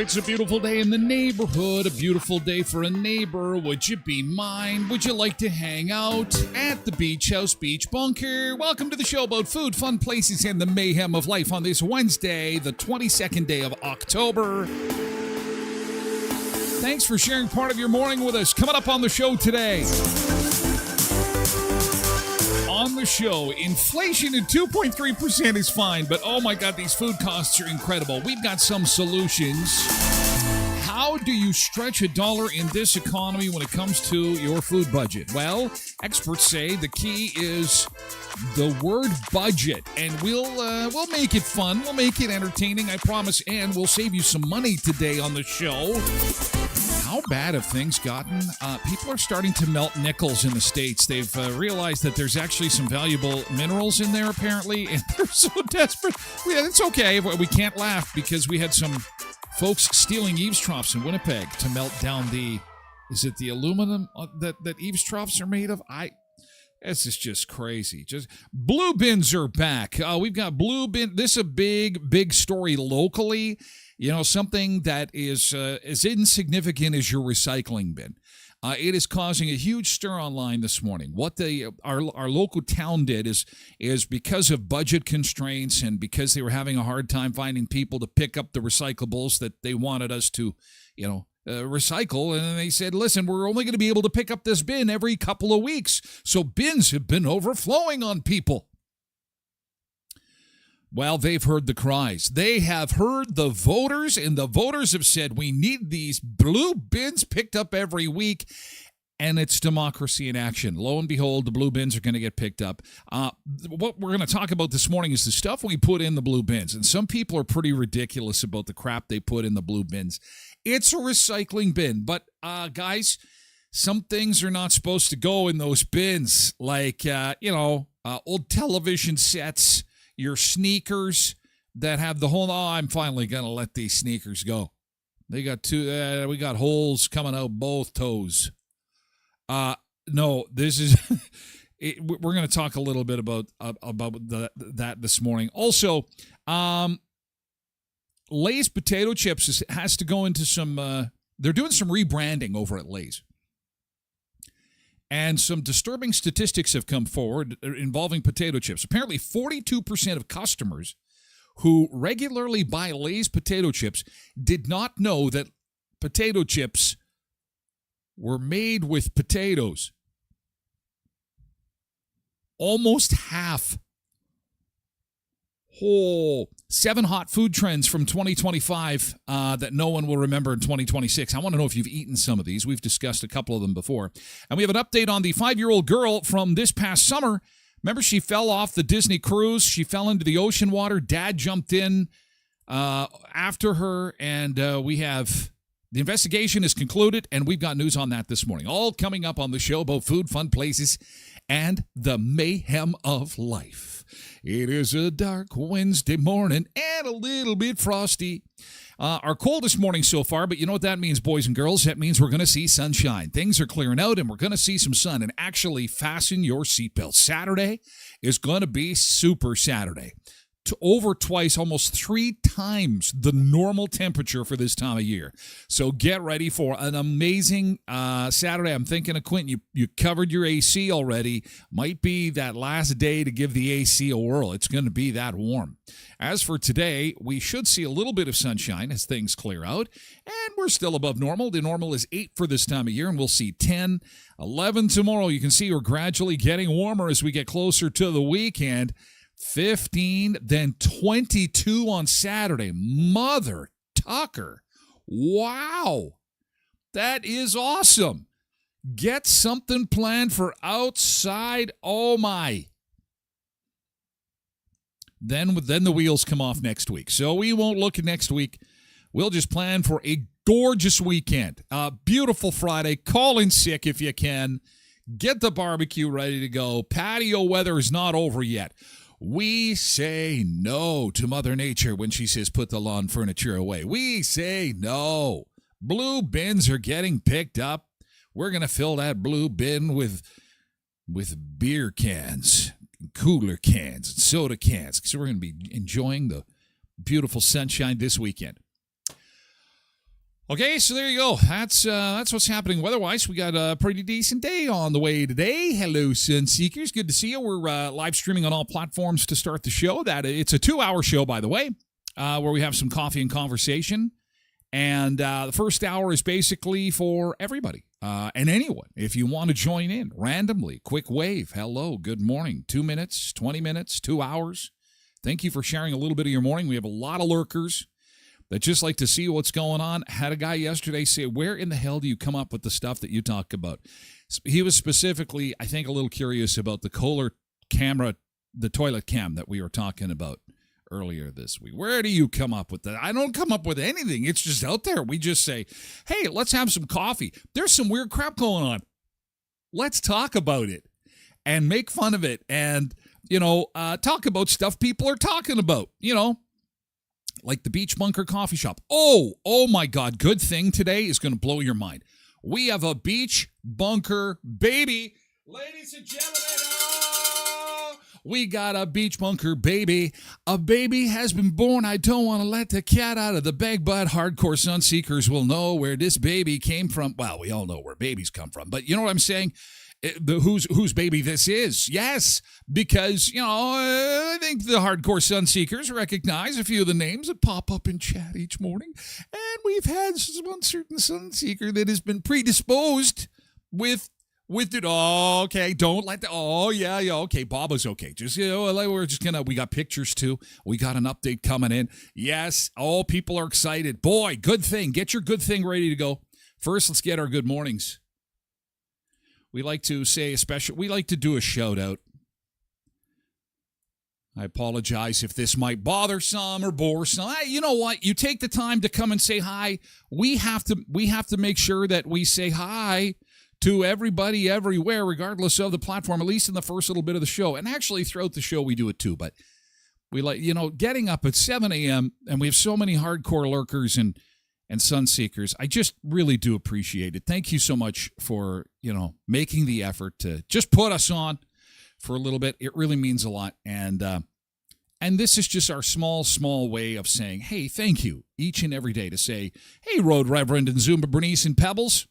It's a beautiful day in the neighborhood, a beautiful day for a neighbor. Would you be mine? Would you like to hang out at the Beach House Beach Bunker? Welcome to the show about food, fun places, and the mayhem of life on this Wednesday, the 22nd day of October. Thanks for sharing part of your morning with us. Coming up on the show today. On the show, inflation at 2.3% is fine, but oh my God, these food costs are incredible. We've got some solutions. How do you stretch a dollar in this economy when it comes to your food budget? Well, experts say the key is the word budget, and we'll make it fun, we'll make it entertaining, I promise, and we'll save you some money today on the show. How bad have things gotten? People are starting to melt nickels in the States. They've realized that there's actually some valuable minerals in there, apparently, and they're so desperate. Yeah, it's okay. We can't laugh because we had some folks stealing eaves troughs in Winnipeg to melt down is it the aluminum that eaves troughs are made of? This is just crazy. Just blue bins are back. We've got blue bin. This is a big story locally. You know, something that is as insignificant as your recycling bin. It is causing a huge stir online this morning. What our local town did is because of budget constraints and because they were having a hard time finding people to pick up the recyclables that they wanted us to, recycle. And they said, listen, we're only going to be able to pick up this bin every couple of weeks. So bins have been overflowing on people. Well, they've heard the cries. They have heard the voters, and the voters have said, we need these blue bins picked up every week, and it's democracy in action. Lo and behold, the blue bins are going to get picked up. What we're going to talk about this morning is the stuff we put in the blue bins, and some people are pretty ridiculous about the crap they put in the blue bins. It's a recycling bin, but guys, some things are not supposed to go in those bins, like, old television sets, your sneakers that have the whole, I'm finally going to let these sneakers go. They got we got holes coming out both toes. No, this is, we're going to talk a little bit about that this morning. Also, Lay's potato chips has to go into some, they're doing some rebranding over at Lay's. And some disturbing statistics have come forward involving potato chips. Apparently, 42% of customers who regularly buy Lay's potato chips did not know that potato chips were made with potatoes. Almost half. Oh, 7 hot food trends from 2025 that no one will remember in 2026. I want to know if you've eaten some of these. We've discussed a couple of them before. And we have an update on the 5-year-old girl from this past summer. Remember, she fell off the Disney cruise. She fell into the ocean water. Dad jumped in after her, and we have... The investigation is concluded, and we've got news on that this morning. All coming up on the show about food, fun places, and the mayhem of life. It is a dark Wednesday morning and a little bit frosty. Our coldest morning so far, but you know what that means, boys and girls? That means we're going to see sunshine. Things are clearing out, and we're going to see some sun. And actually, fasten your seatbelt. Saturday is going to be Super Saturday. To over twice, almost 3 times the normal temperature for this time of year. So get ready for an amazing Saturday. I'm thinking of Quentin, you covered your AC already. Might be that last day to give the AC a whirl. It's going to be that warm. As for today, we should see a little bit of sunshine as things clear out. And we're still above normal. The normal is 8 for this time of year, and we'll see 10, 11 tomorrow. You can see we're gradually getting warmer as we get closer to the weekend. 15, then 22 on Saturday. Mother Tucker. Wow. That is awesome. Get something planned for outside. Oh, my. Then the wheels come off next week. So we won't look at next week. We'll just plan for a gorgeous weekend. Beautiful Friday. Call in sick if you can. Get the barbecue ready to go. Patio weather is not over yet. We say no to Mother Nature when she says put the lawn furniture away. We say no. Blue bins are getting picked up. We're going to fill that blue bin with beer cans, cooler cans, and soda cans, because we're going to be enjoying the beautiful sunshine this weekend. Okay, so there you go. That's what's happening weather-wise. We got a pretty decent day on the way today. Hello, Sun Seekers. Good to see you. We're live streaming on all platforms to start the show. It's a 2-hour show, by the way, where we have some coffee and conversation. And the first hour is basically for everybody and anyone. If you want to join in randomly, quick wave. Hello, good morning. 2 minutes, 20 minutes, 2 hours. Thank you for sharing a little bit of your morning. We have a lot of lurkers that just like to see what's going on. Had a guy yesterday say, where in the hell do you come up with the stuff that you talk about? He was specifically, I think, a little curious about the Kohler camera, the toilet cam that we were talking about earlier this week. Where do you come up with that? I don't come up with anything. It's just out there. We just say, hey, let's have some coffee. There's some weird crap going on. Let's talk about it and make fun of it and, talk about stuff people are talking about, like the Beach Bunker Coffee Shop. Oh my God. Good thing today is going to blow your mind. We have a Beach Bunker baby. Ladies and gentlemen, we got a Beach Bunker baby. A baby has been born. I don't want to let the cat out of the bag, but hardcore sun seekers will know where this baby came from. Well, we all know where babies come from, but you know what I'm saying? Whose baby this is. Yes, because, I think the hardcore sun seekers recognize a few of the names that pop up in chat each morning. And we've had one certain sun seeker that has been predisposed with it. Oh, okay, don't let the, oh, yeah, okay, Bob was okay. Just, we're just going to, we got pictures too. We got an update coming in. Yes, all people are excited. Boy, good thing. Get your good thing ready to go. First, let's get our good mornings. We like to say we like to do a shout out. I apologize if this might bother some or bore some. You know what? You take the time to come and say hi. We have to make sure that we say hi to everybody everywhere, regardless of the platform, at least in the first little bit of the show. And actually throughout the show we do it too. But we like, getting up at 7 a.m. and we have so many hardcore lurkers and sun seekers. I just really do appreciate it. Thank you so much for, making the effort to just put us on for a little bit. It really means a lot. And this is just our small way of saying, hey, thank you each and every day to say, hey, Road Reverend and Zumba Bernice and Pebbles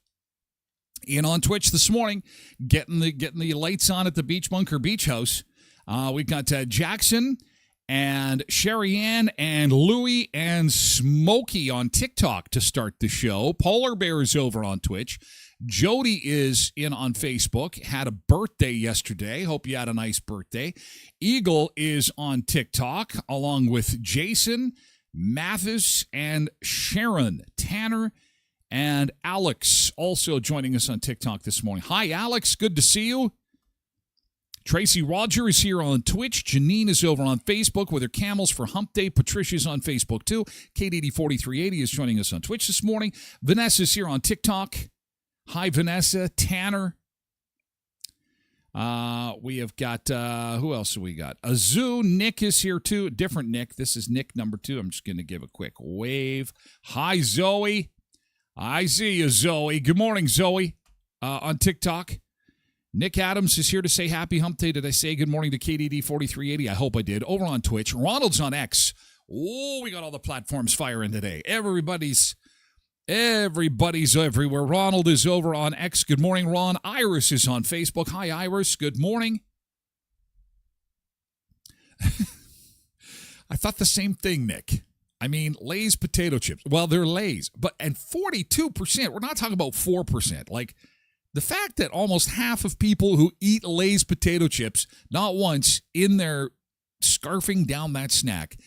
in on Twitch this morning, getting the lights on at the Beach Bunker Beach House. We've got Jackson And Sherry Ann and Louie and Smokey on TikTok to start the show. Polar Bear is over on Twitch. Jody is in on Facebook. Had a birthday yesterday. Hope you had a nice birthday. Eagle is on TikTok along with Jason, Mathis, and Sharon. Tanner and Alex also joining us on TikTok this morning. Hi, Alex. Good to see you. Tracy Roger is here on Twitch. Janine is over on Facebook with her Camels for Hump Day. Patricia's on Facebook too. KDD4380 is joining us on Twitch this morning. Vanessa's here on TikTok. Hi, Vanessa. Tanner. We have got, who else have we got? Azu. Nick is here too. Different Nick. This is Nick number 2. I'm just going to give a quick wave. Hi, Zoe. I see you, Zoe. Good morning, Zoe, on TikTok. Nick Adams is here to say happy hump day. Did I say good morning to KDD4380? I hope I did. Over on Twitch. Ronald's on X. Oh, we got all the platforms firing today. Everybody's everywhere. Ronald is over on X. Good morning, Ron. Iris is on Facebook. Hi, Iris. Good morning. I thought the same thing, Nick. I mean, Lay's potato chips. Well, they're Lay's. And 42%, we're not talking about 4%. Like, the fact that almost half of people who eat Lay's potato chips, not once in their scarfing down that snack,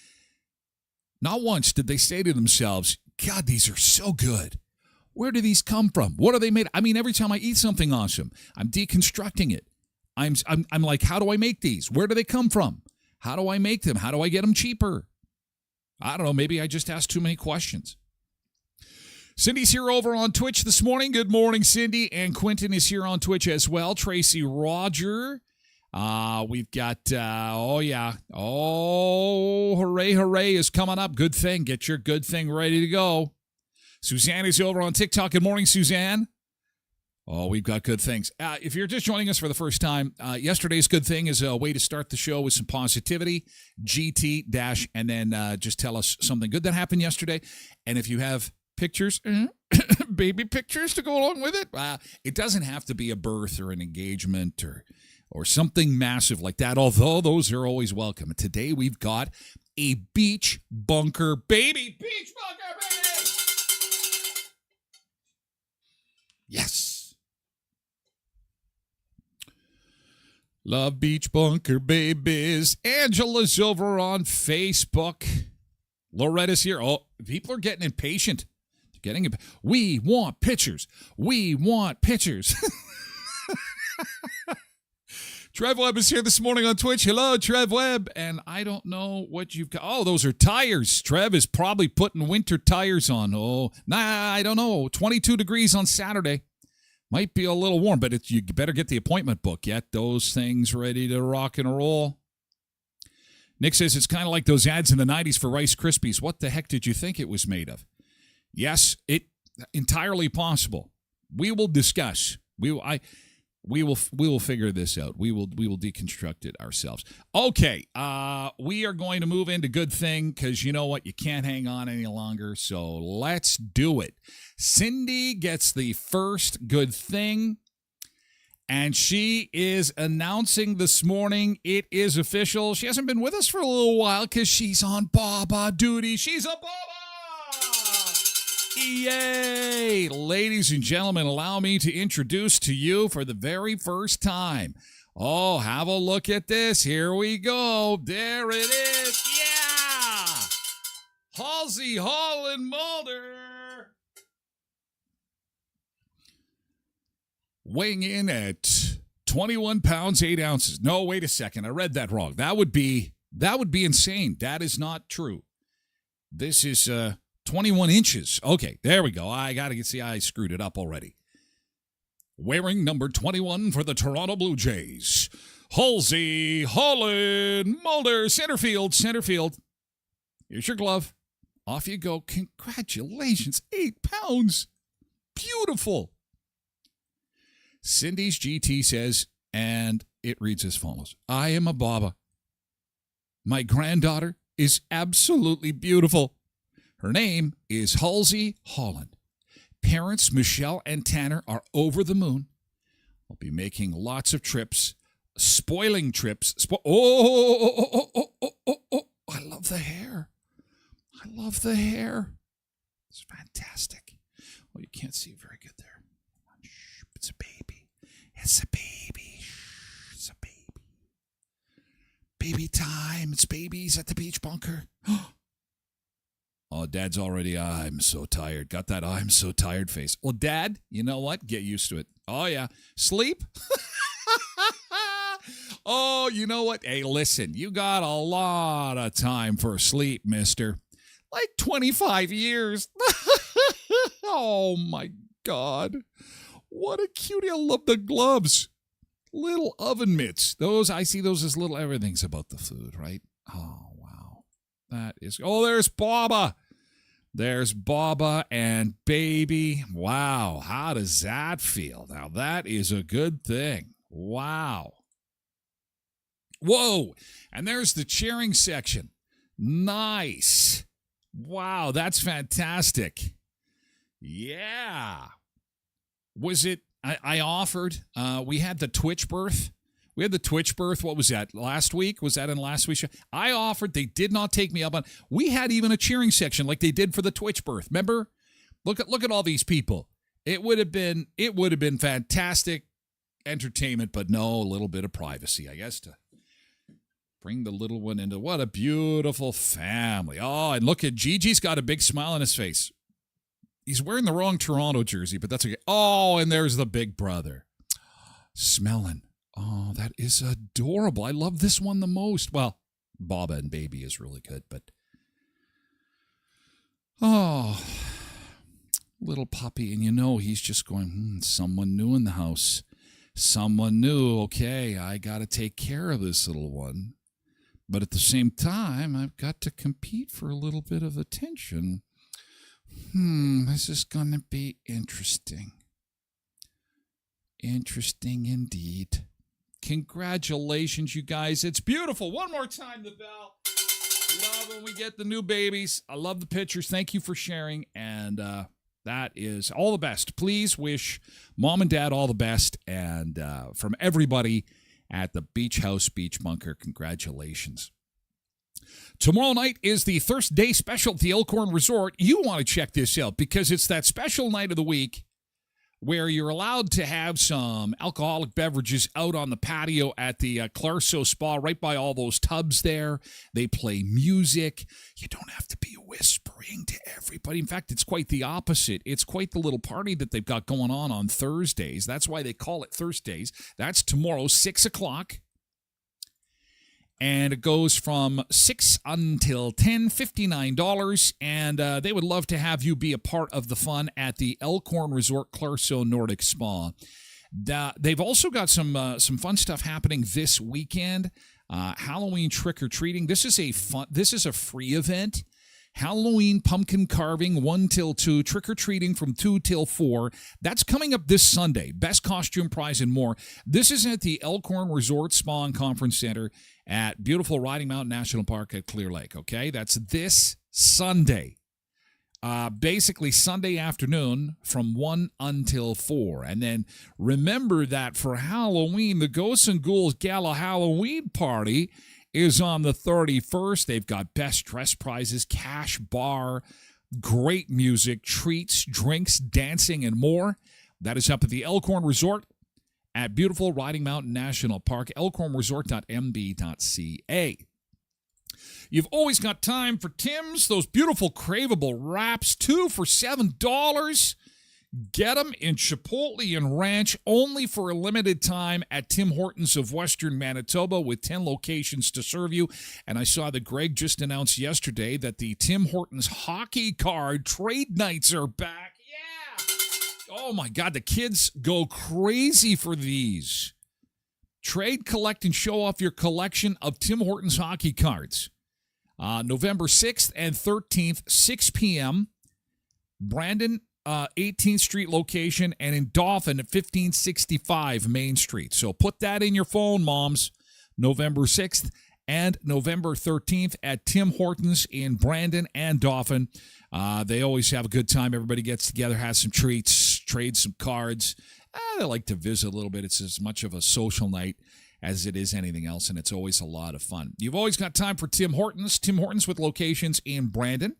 not once did they say to themselves, God, these are so good. Where do these come from? What are they made? I mean, every time I eat something awesome, I'm deconstructing it. I'm like, how do I make these? Where do they come from? How do I make them? How do I get them cheaper? I don't know. Maybe I just asked too many questions. Cindy's here over on Twitch this morning. Good morning, Cindy. And Quentin is here on Twitch as well. Tracy Roger. We've got, hooray is coming up. Good thing. Get your good thing ready to go. Suzanne is over on TikTok. Good morning, Suzanne. Oh, we've got good things. If you're just joining us for the first time, yesterday's good thing is a way to start the show with some positivity. GT dash, and then just tell us something good that happened yesterday. And if you have pictures, baby pictures to go along with it. It doesn't have to be a birth or an engagement or something massive like that, although those are always welcome. Today we've got a beach bunker baby. Beach bunker baby! Yes. Love beach bunker babies. Angela's over on Facebook. Loretta's here. Oh, people are getting impatient. We want pictures. We want pictures. Trev Webb is here this morning on Twitch. Hello, Trev Webb. And I don't know what you've got. Oh, those are tires. Trev is probably putting winter tires on. Oh, I don't know. 22 degrees on Saturday. Might be a little warm, but you better get the appointment book. Get those things ready to rock and roll. Nick says it's kind of like those ads in the 90s for Rice Krispies. What the heck did you think it was made of? Yes, it entirely possible. We will discuss. We will figure this out. We will deconstruct it ourselves. Okay, we are going to move into good thing because you know what? You can't hang on any longer. So let's do it. Cindy gets the first good thing. And she is announcing this morning it is official. She hasn't been with us for a little while because she's on Baba duty. She's a Baba! Yay! Ladies and gentlemen, allow me to introduce to you for the very first time. Oh, have a look at this. Here we go. There it is. Yeah! Halsey Holland Mulder. Weighing in at 21 pounds, 8 ounces. No, wait a second. I read that wrong. That would be insane. That is not true. This is 21 inches. Okay, there we go. I got to see, I screwed it up already. Wearing number 21 for the Toronto Blue Jays, Halsey Holland Mulder. Center field. Here's your glove. Off you go. Congratulations. 8 pounds. Beautiful. Cindy's GT says, and it reads as follows. I am a Baba. My granddaughter is absolutely beautiful. Her name is Halsey Holland. Parents Michelle and Tanner are over the moon. I'll be making lots of trips, spoiling trips. love the hair. I love the hair. It's fantastic. Well, you can't see it very good there. Shh, it's a baby. It's a baby. Shh, it's a baby. Baby time. It's babies at the beach bunker. Oh, Dad's already, I'm so tired. Got that I'm so tired face. Well, Dad, you know what? Get used to it. Oh, yeah. Sleep? Oh, you know what? Hey, listen, you got a lot of time for sleep, mister. Like 25 years. Oh, my God. What a cutie. I love the gloves. Little oven mitts. I see those as little everything's about the food, right? Oh, wow. That is, there's Baba. There's Baba and baby. Wow. How does that feel? Now, that is a good thing. Wow. Whoa. And there's the cheering section. Nice. Wow. That's fantastic. Yeah. Was it, I offered, we had the Twitch birth. We had the Twitch birth. What was that? Last week? Was that in last week's show? I offered. They did not take me up on. We had even a cheering section like they did for the Twitch birth. Remember? Look at all these people. It would have been fantastic entertainment, but no, a little bit of privacy, I guess, to bring the little one into. What a beautiful family. Oh, and look at Gigi's got a big smile on his face. He's wearing the wrong Toronto jersey, but that's okay. Oh, and there's the big brother. Smelling. Oh, that is adorable. I love this one the most. Well, Baba and Baby is really good, but little puppy. And he's just going, someone new in the house. Someone new. Okay, I got to take care of this little one. But at the same time, I've got to compete for a little bit of attention. This is going to be interesting. Interesting indeed. Congratulations, you guys. It's beautiful. One more time, the bell. Love when we get the new babies. I love the pictures. Thank you for sharing. And that is all the best. Please wish Mom and Dad all the best. And from everybody at the Beach House Beach Bunker, congratulations. Tomorrow night is the Thursday special at the Elkhorn Resort. You want to check this out because it's that special night of the week where you're allowed to have some alcoholic beverages out on the patio at the Clarso Spa, right by all those tubs there. They play music. You don't have to be whispering to everybody. In fact, it's quite the opposite. It's quite the little party that they've got going on Thursdays. That's why they call it Thursdays. That's tomorrow, 6 o'clock. And it goes from 6 until 10, $59. And they would love to have you be a part of the fun at the Elkhorn Resort Clarso Nordic Spa. They've also got some fun stuff happening this weekend. Halloween trick-or-treating. This is a free event. Halloween pumpkin carving 1 till 2, trick-or-treating from 2 till 4. That's coming up this Sunday. Best costume prize and more. This is at the Elkhorn Resort Spa and Conference Center at beautiful Riding Mountain National Park at Clear Lake, okay? That's this Sunday. Basically Sunday afternoon from 1 until 4. And then remember that for Halloween, the Ghosts and Ghouls Gala Halloween Party is on the 31st. They've got best dress prizes, cash bar, great music, treats, drinks, dancing, and more. That is up at the Elkhorn Resort at beautiful Riding Mountain National Park, elkhornresort.mb.ca. You've always got time for Tim's, those beautiful craveable wraps, 2 for $7. Get them in Chipotle and Ranch only for a limited time at Tim Hortons of Western Manitoba with 10 locations to serve you. And I saw that Greg just announced yesterday that the Tim Hortons hockey card trade nights are back. Yeah! Oh my God, the kids go crazy for these. Trade, collect, and show off your collection of Tim Hortons hockey cards. November 6th and 13th, 6 p.m. Brandon 18th Street location, and in Dauphin at 1565 Main Street. So put that in your phone, moms. November 6th and November 13th at Tim Hortons in Brandon and Dauphin. They always have a good time. Everybody gets together, has some treats, trades some cards. They like to visit a little bit. It's as much of a social night as it is anything else, and it's always a lot of fun. You've always got time for Tim Hortons. Tim Hortons with locations in Brandon,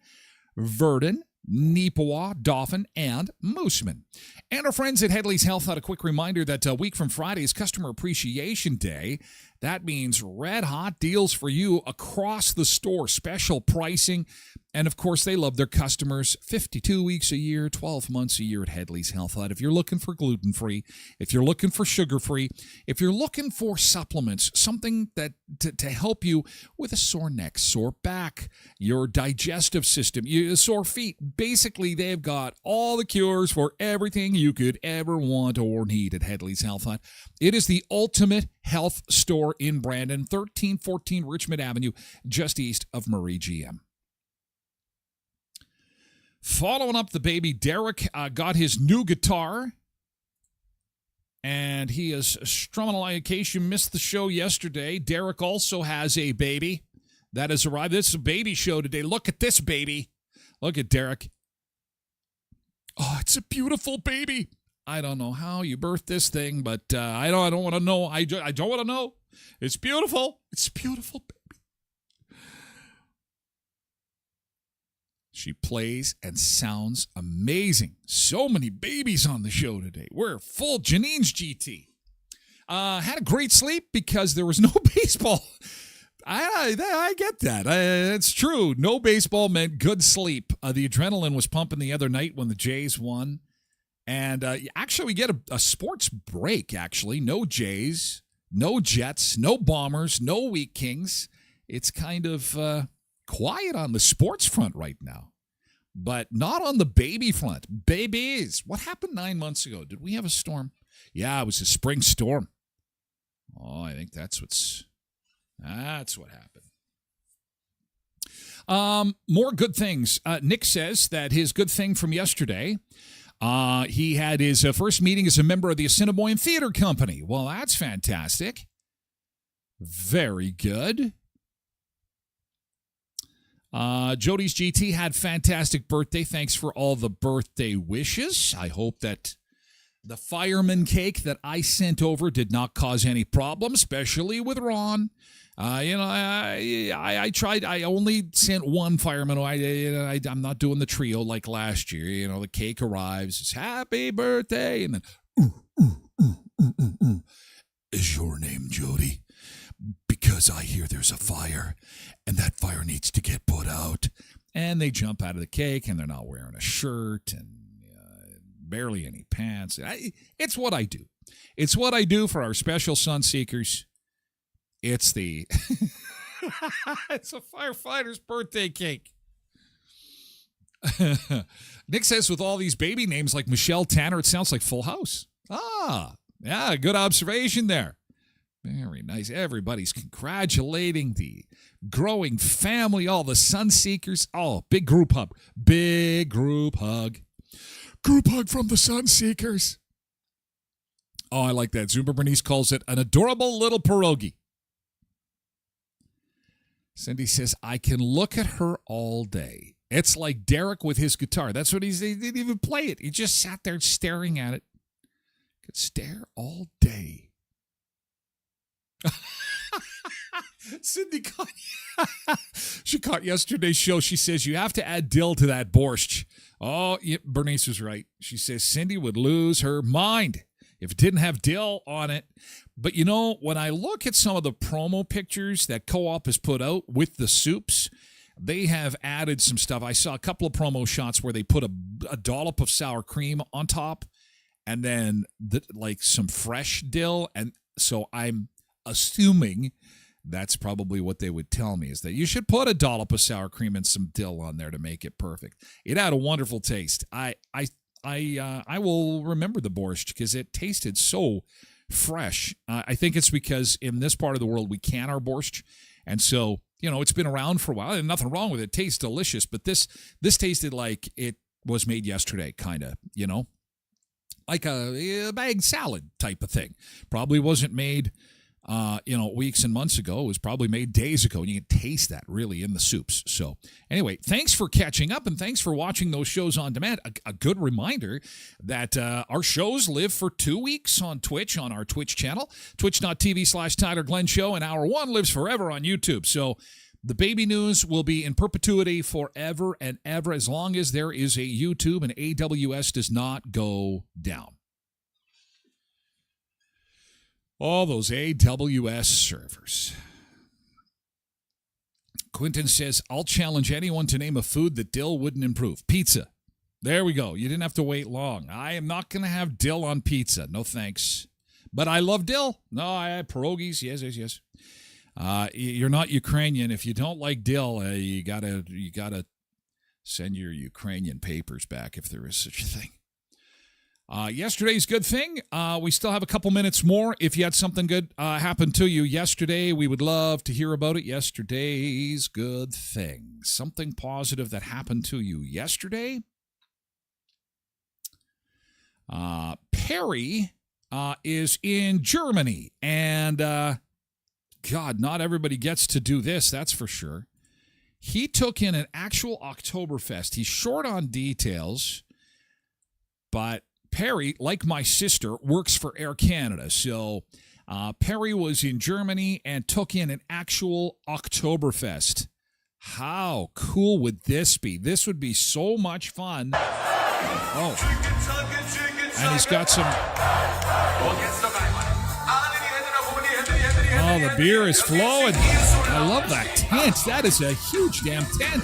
Verdon, Neepawa, Dauphin, and Moosomin. And our friends at Headley's Health had a quick reminder that a week from Friday is Customer Appreciation Day. That means red-hot deals for you across the store, special pricing, and of course, they love their customers 52 weeks a year, 12 months a year at Headley's Health Hut. If you're looking for gluten-free, if you're looking for sugar-free, if you're looking for supplements, something that to help you with a sore neck, sore back, your digestive system, your sore feet, basically, they've got all the cures for everything you could ever want or need at Headley's Health Hut. It is the ultimate health store in Brandon, 1314 Richmond Avenue, just east of Murray GM. Following up the baby, Derek got his new guitar, and he is strumming along. In case you missed the show yesterday, Derek also has a baby that has arrived. This is a baby show today. Look at this baby. Look at Derek. Oh, it's a beautiful baby. I don't know how you birthed this thing, but I don't want to know. I don't want to know. It's beautiful. It's beautiful, baby. She plays and sounds amazing. So many babies on the show today. We're full. Janine's GT. Had a great sleep because there was no baseball. I get that. It's true. No baseball meant good sleep. The adrenaline was pumping the other night when the Jays won. And actually, we get a sports break, actually. No Jays, no Jets, no Bombers, no Wheat Kings. It's kind of quiet on the sports front right now, but not on the baby front. Babies. What happened 9 months ago? Did we have a storm? Yeah, it was a spring storm. Oh, I think that's what happened. More good things. Nick says that his good thing from yesterday, he had his first meeting as a member of the Assiniboine Theater Company. Well, that's fantastic. Very good. Jody's GT had fantastic birthday. Thanks for all the birthday wishes. I hope that the fireman cake that I sent over did not cause any problems, especially with Ron. I tried. I only sent one fireman. I'm not doing the trio like last year. The cake arrives. It's happy birthday. And then, is your name Jody? Because I hear there's a fire, and that fire needs to get put out. And they jump out of the cake, and they're not wearing a shirt and barely any pants. It's what I do. It's what I do for our special sun seekers. It's it's a firefighter's birthday cake. Nick says with all these baby names like Michelle Tanner, it sounds like Full House. Yeah, good observation there. Very nice. Everybody's congratulating the growing family, all the sun seekers. Oh, big group hug. Big group hug. Group hug from the sun seekers. Oh, I like that. Zumba Bernice calls it an adorable little pierogi. Cindy says, I can look at her all day. It's like Derek with his guitar. That's what he didn't even play it. He just sat there staring at it. Could stare all day. Cindy she caught yesterday's show. She says, you have to add dill to that borscht. Oh, yeah, Bernice was right. She says Cindy would lose her mind if it didn't have dill on it. But, when I look at some of the promo pictures that Co-op has put out with the soups, they have added some stuff. I saw a couple of promo shots where they put a dollop of sour cream on top and then some fresh dill. And so I'm assuming that's probably what they would tell me, is that you should put a dollop of sour cream and some dill on there to make it perfect. It had a wonderful taste. I will remember the borscht because it tasted so fresh. I think it's because in this part of the world we can our borscht, and so it's been around for a while and nothing wrong with it. It tastes delicious, but this tasted like it was made yesterday, kind of, like a bagged salad type of thing. Probably wasn't made weeks and months ago. It was probably made days ago, and you can taste that really in the soups. So anyway, thanks for catching up, and thanks for watching those shows on demand. A good reminder that our shows live for 2 weeks on Twitch, on our Twitch channel, twitch.tv/Tyler Glen Show, and Hour 1 lives forever on YouTube. So the baby news will be in perpetuity forever and ever as long as there is a YouTube and AWS does not go down. All those AWS servers. Quentin says, I'll challenge anyone to name a food that dill wouldn't improve. Pizza. There we go. You didn't have to wait long. I am not going to have dill on pizza. No thanks. But I love dill. No, I have pierogies. Yes. You're not Ukrainian. If you don't like dill, you gotta send your Ukrainian papers back if there is such a thing. Yesterday's good thing. We still have a couple minutes more. If you had something good happen to you yesterday, we would love to hear about it. Yesterday's good thing. Something positive that happened to you yesterday. Perry is in Germany. And, God, not everybody gets to do this, that's for sure. He took in an actual Oktoberfest. He's short on details, but Perry, like my sister, works for Air Canada. So Perry was in Germany and took in an actual Oktoberfest. How cool would this be? This would be so much fun. Oh. And he's got some... Oh, the beer is flowing. I love that tent. That is a huge damn tent.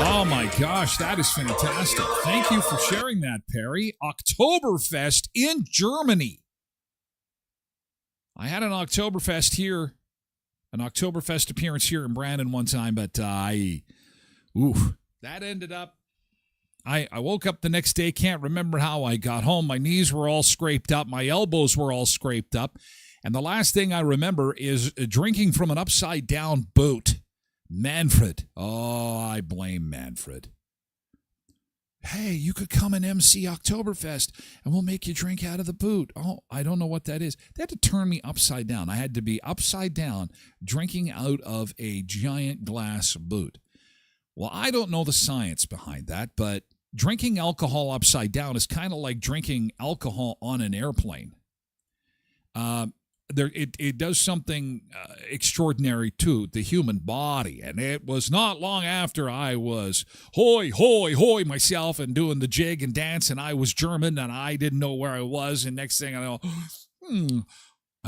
Oh, my gosh. That is fantastic. Thank you for sharing that, Perry. Oktoberfest in Germany. I had an Oktoberfest here, an Oktoberfest appearance here in Brandon one time, but that ended up, I woke up the next day, can't remember how I got home. My knees were all scraped up. My elbows were all scraped up. And the last thing I remember is drinking from an upside-down boot. Manfred. Oh, I blame Manfred. Hey, you could come and MC Oktoberfest, and we'll make you drink out of the boot. Oh, I don't know what that is. They had to turn me upside down. I had to be upside down, drinking out of a giant glass boot. Well, I don't know the science behind that, but drinking alcohol upside down is kind of like drinking alcohol on an airplane. It does something extraordinary to the human body, and it was not long after I was hoy, hoy, hoy myself and doing the jig and dance, and I was German, and I didn't know where I was, and next thing I know, I'm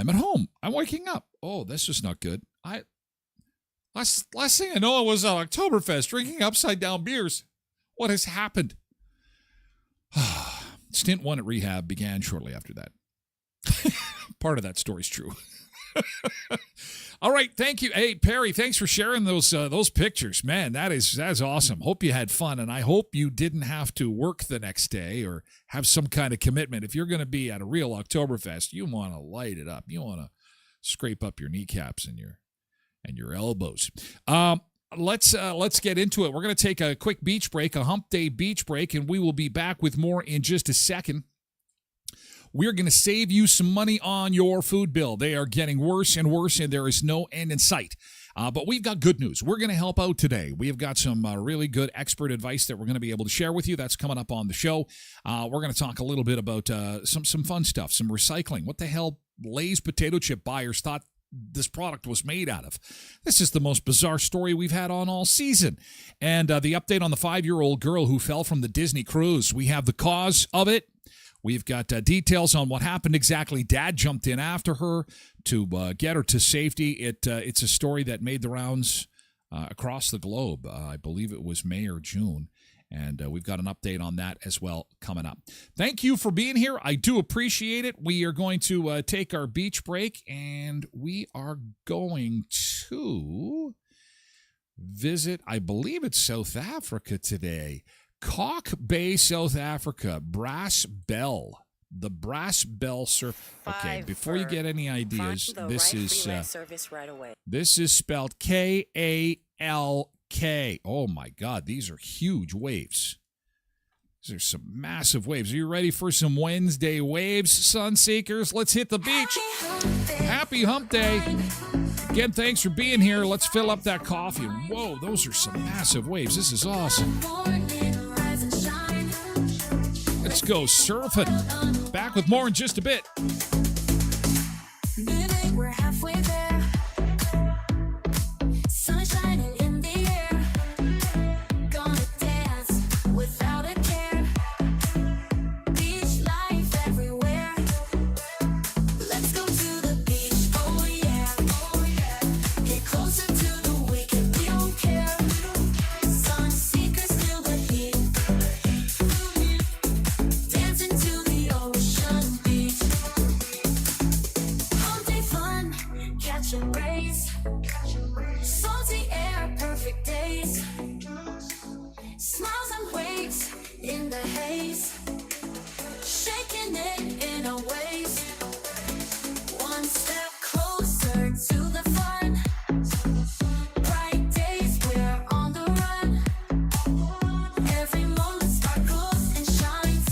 at home. I'm waking up. Oh, this is not good. Last thing I know, I was at Oktoberfest drinking upside-down beers. What has happened? Stint 1 at rehab began shortly after that. Part of that story's true. All right, thank you. Hey, Perry, thanks for sharing those pictures. Man, that's awesome. Hope you had fun, and I hope you didn't have to work the next day or have some kind of commitment. If you're going to be at a real Oktoberfest, you want to light it up. You want to scrape up your kneecaps and your elbows. Let's get into it. We're going to take a quick beach break, a hump day beach break, and we will be back with more in just a second. We're going to save you some money on your food bill. They are getting worse and worse, and there is no end in sight. But we've got good news. We're going to help out today. We have got some really good expert advice that we're going to be able to share with you. That's coming up on the show. We're going to talk a little bit about some fun stuff, some recycling. What the hell Lay's potato chip buyers thought this product was made out of. This is the most bizarre story we've had on all season. And the update on the 5-year-old girl who fell from the Disney cruise. We have the cause of it. We've got details on what happened exactly. Dad jumped in after her to get her to safety. It's a story that made the rounds across the globe. I believe it was May or June. And we've got an update on that as well coming up. Thank you for being here. I do appreciate it. We are going to take our beach break, and we are going to visit, I believe it's South Africa today. Cock Bay, South Africa. Brass Bell. The Brass Bell surf. Okay, before you get any ideas, this is spelled Kalk. Oh my God, these are huge waves. These are some massive waves. Are you ready for some Wednesday waves, Sunseekers? Let's hit the beach. Happy hump day. Again, thanks for being here. Let's fill up that coffee. Whoa, those are some massive waves. This is awesome. Let's go surfing. Back with more in just a bit. We're halfway there. Sun shining in the air. Gonna dance without a care. Beach life everywhere. Let's go to the beach. Oh yeah. Get closer to the weekend. We don't care. Sun seekers feel the heat. Dancing to the ocean beach. All day fun, catching rays. Salty air, perfect days. Smiles and waves in the haze. Shaking it in a ways. One step closer to the fun. Bright days, we're on the run. Every moment sparkles and shines.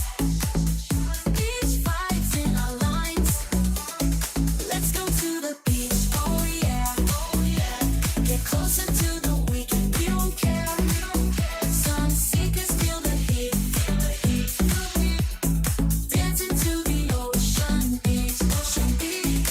Beach vibes in our lines. Let's go to the beach, oh yeah. Get closer to the weekend, we don't care. Sun seekers feel the heat. Dancing to the ocean beach, ocean beach.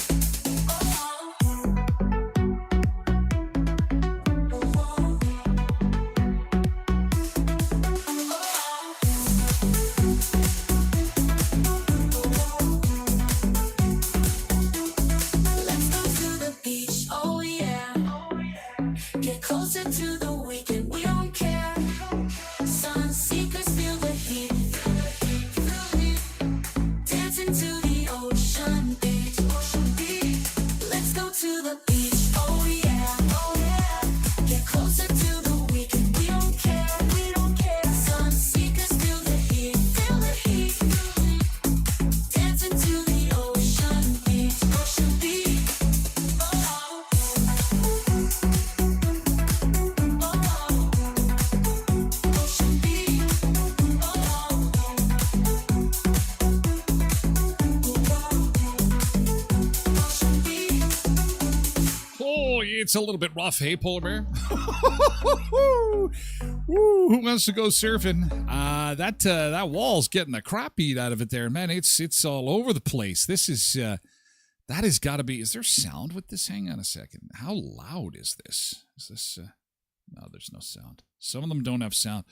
Let's go to the beach, oh yeah. Get closer to the weekend, we don't care. Sun seekers feel the heat. Dancing to the ocean beach, ocean beach. Let's go to the beach, oh yeah. Get closer to the weekend, we don't care. Sun seekers feel the heat. Dancing to the ocean beach, ocean beach. Oh, it's a little bit rough, hey, Polar Bear? Woo, who wants to go surfing? That wall's getting the crap beat out of it there, man. It's all over the place. This is that has got to be. Is there sound with this? Hang on a second. How loud is this? Is this? No, there's no sound. Some of them don't have sound.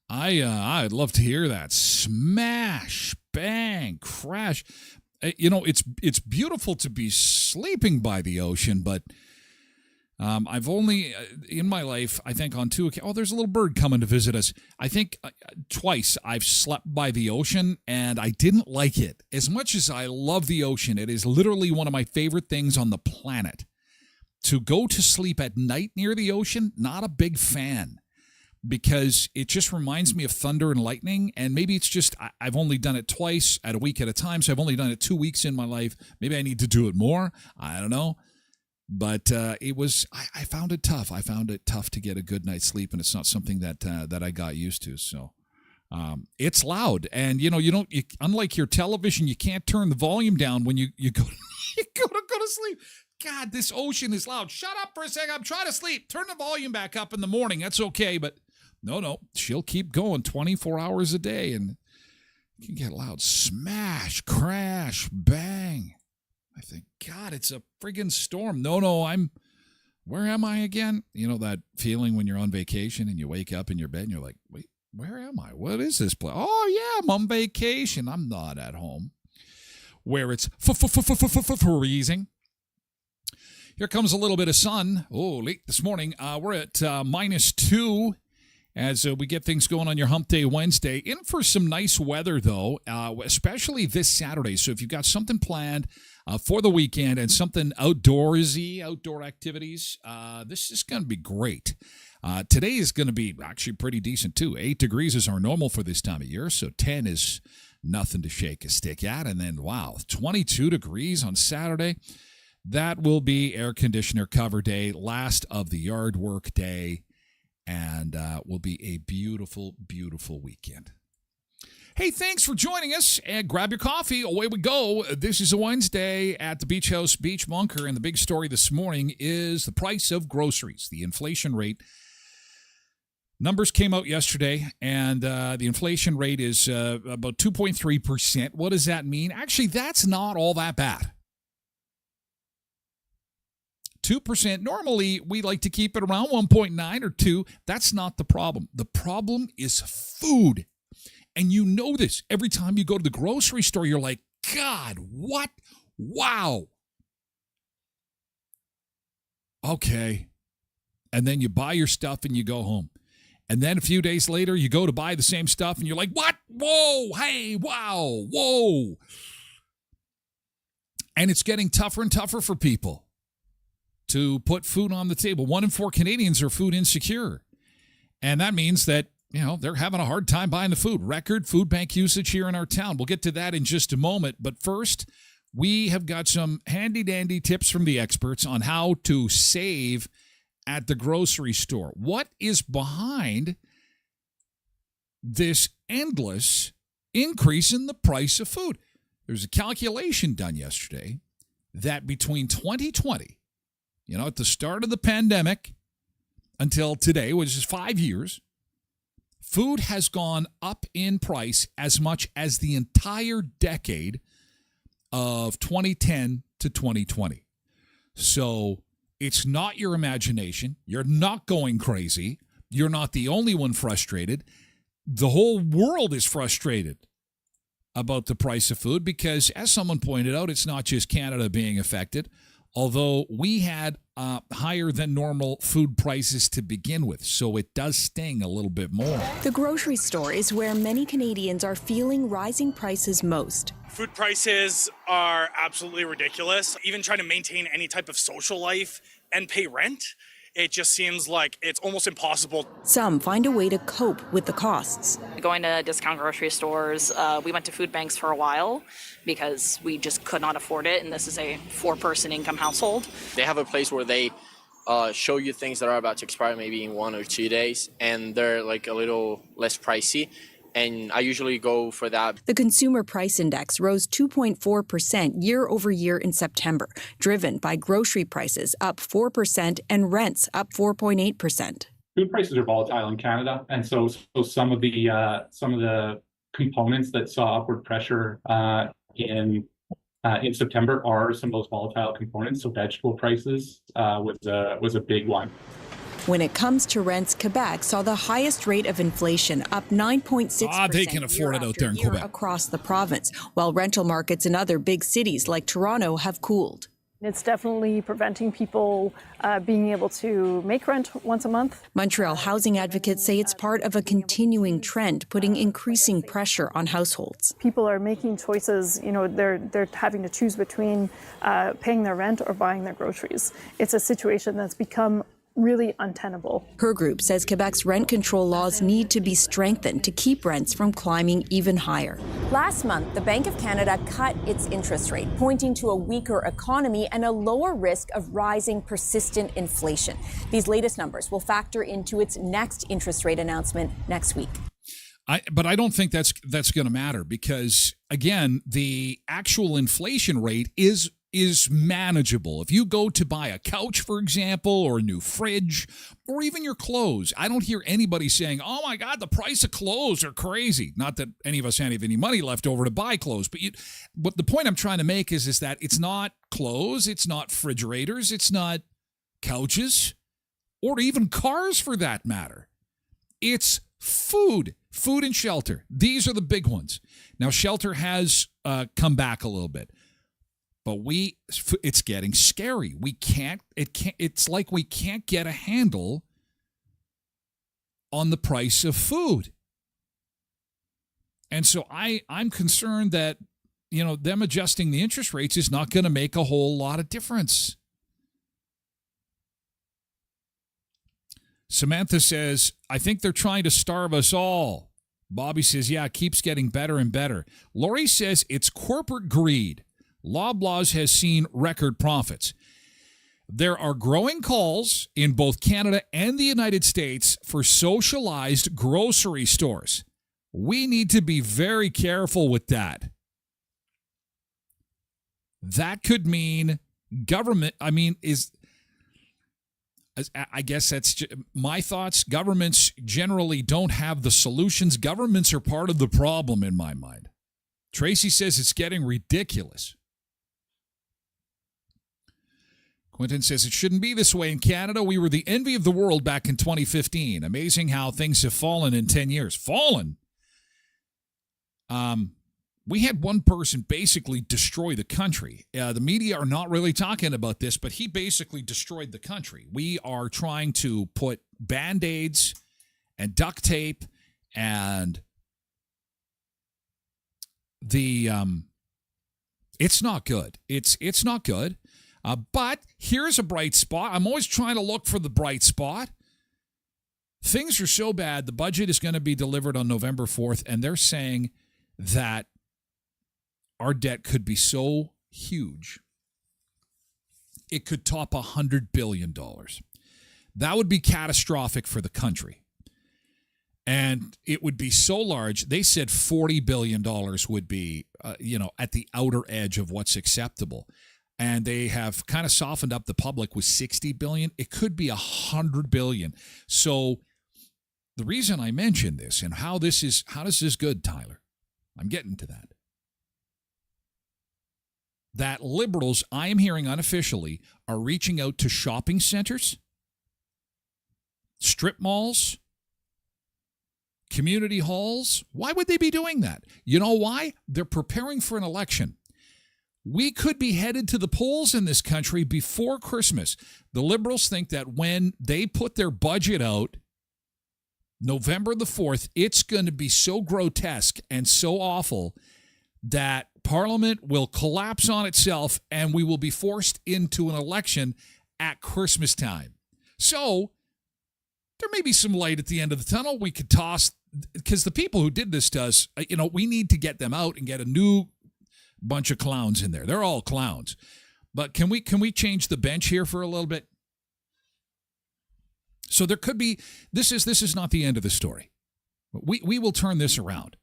I'd love to hear that smash, bang, crash. It's beautiful to be sleeping by the ocean, but I've only in my life, I think on two occasions. Oh, there's a little bird coming to visit us. I think twice I've slept by the ocean, and I didn't like it. As much as I love the ocean, it is literally one of my favorite things on the planet. To go to sleep at night near the ocean, not a big fan. Because it just reminds me of thunder and lightning, and maybe it's just I've only done it twice at a week at a time, so I've only done it 2 weeks in my life. Maybe I need to do it more. I don't know. But I found it tough. I found it tough to get a good night's sleep, and it's not something that I got used to. So it's loud, and unlike your television, you can't turn the volume down when you go go to sleep. God, this ocean is loud. Shut up for a second. I'm trying to sleep. Turn the volume back up in the morning. That's okay, but no, she'll keep going 24 hours a day, and it can get loud. Smash, crash, bang. I think, God, it's a friggin' storm. No, where am I again? You know that feeling when you're on vacation and you wake up in your bed and you're like, wait, where am I? What is this place? Oh, yeah, I'm on vacation. I'm not at home. Where it's freezing. Here comes a little bit of sun. Oh, late this morning. We're at -2 as we get things going on your Hump Day Wednesday. In for some nice weather, though, especially this Saturday. So if you've got something planned for the weekend and something outdoor activities, this is going to be great. Today is going to be actually pretty decent, too. 8 degrees is our normal for this time of year, so 10 is nothing to shake a stick at. And then, wow, 22 degrees on Saturday. That will be air conditioner cover day, last of the yard work day, and will be a beautiful, beautiful weekend. Hey, thanks for joining us, and grab your coffee. Away we go. This is a Wednesday at the Beach House Beach Bunker, and the big story this morning is the price of groceries, the inflation rate. Numbers came out yesterday, and the inflation rate is about 2.3%. What does that mean? Actually, that's not all that bad. 2%. Normally, we like to keep it around 1.9 or 2. That's not the problem. The problem is food. And you know this. Every time you go to the grocery store, you're like, God, what? Wow. Okay. And then you buy your stuff and you go home. And then a few days later, you go to buy the same stuff and you're like, what? Whoa, hey, wow, whoa. And it's getting tougher and tougher for people to put food on the table. 1 in 4 Canadians are food insecure. And that means that, they're having a hard time buying the food. Record food bank usage here in our town. We'll get to that in just a moment. But first, we have got some handy-dandy tips from the experts on how to save at the grocery store. What is behind this endless increase in the price of food? There's a calculation done yesterday that between 2020, at the start of the pandemic until today, which is 5 years, food has gone up in price as much as the entire decade of 2010 to 2020. So it's not your imagination. You're not going crazy. You're not the only one frustrated. The whole world is frustrated about the price of food because, as someone pointed out, it's not just Canada being affected, although we had higher than normal food prices to begin with, so it does sting a little bit more. The grocery store is where many Canadians are feeling rising prices most. Food prices are absolutely ridiculous. Even trying to maintain any type of social life and pay rent, it just seems like it's almost impossible. Some find a way to cope with the costs. Going to discount grocery stores, we went to food banks for a while because we just could not afford it, and this is a 4-person income household. They have a place where they show you things that are about to expire maybe in 1 or 2 days, and they're like a little less pricey. And I usually go for that. The Consumer Price Index rose 2.4% year over year in September, driven by grocery prices up 4% and rents up 4.8%. Food prices are volatile in Canada, and so some of the components that saw upward pressure in September are some of those volatile components. So vegetable prices was a big one. When it comes to rents, Quebec saw the highest rate of inflation, up 9.6%. They can afford it out there in Quebec. Across the province, while rental markets in other big cities like Toronto have cooled. It's definitely preventing people being able to make rent once a month. Montreal housing advocates say it's part of a continuing trend, putting increasing pressure on households. People are making choices, they're having to choose between paying their rent or buying their groceries. It's a situation that's become really untenable. Her group says Quebec's rent control laws need to be strengthened to keep rents from climbing even higher. Last month, the Bank of Canada cut its interest rate, pointing to a weaker economy and a lower risk of rising persistent inflation. These latest numbers will factor into its next interest rate announcement next week. But I don't think that's going to matter because, again, the actual inflation rate is manageable. If you go to buy a couch, for example, or a new fridge, or even your clothes, I don't hear anybody saying, oh my God, the price of clothes are crazy. Not that any of us have any money left over to buy clothes, but the point I'm trying to make is that it's not clothes, it's not refrigerators, it's not couches, or even cars for that matter. It's food and shelter. These are the big ones. Now, shelter has come back a little bit. But it's getting scary. It's like we can't get a handle on the price of food. And so I'm concerned that, them adjusting the interest rates is not going to make a whole lot of difference. Samantha says, I think they're trying to starve us all. Bobby says, yeah, it keeps getting better and better. Lori says it's corporate greed. Loblaws has seen record profits. There are growing calls in both Canada and the United States for socialized grocery stores. We need to be very careful with that. That could mean government, I guess that's my thoughts. Governments generally don't have the solutions. Governments are part of the problem in my mind. Tracy says it's getting ridiculous. Quentin says it shouldn't be this way in Canada. We were the envy of the world back in 2015. Amazing how things have fallen in 10 years. Fallen? We had one person basically destroy the country. The media are not really talking about this, but he basically destroyed the country. We are trying to put Band-Aids and duct tape and it's not good. It's not good. But here's a bright spot. I'm always trying to look for the bright spot. Things are so bad. The budget is going to be delivered on November 4th, and they're saying that our debt could be so huge, it could top $100 billion. That would be catastrophic for the country. And it would be so large. They said $40 billion would be, at the outer edge of what's acceptable. And they have kind of softened up the public with $60 billion. It could be $100 billion. So the reason I mention this and how this is good, Tyler, I'm getting to that. That liberals, I am hearing unofficially, are reaching out to shopping centers, strip malls, community halls. Why would they be doing that? You know why? They're preparing for an election. We could be headed to the polls in this country before Christmas. The liberals think that when they put their budget out November the 4th, it's going to be so grotesque and so awful that Parliament will collapse on itself and we will be forced into an election at Christmas time. So there may be some light at the end of the tunnel. We could toss, because the people who did this to us, we need to get them out and get a new bunch of clowns in there. They're all clowns. But can we change the bench here for a little bit? So there could be, this is not the end of the story. We will turn this around.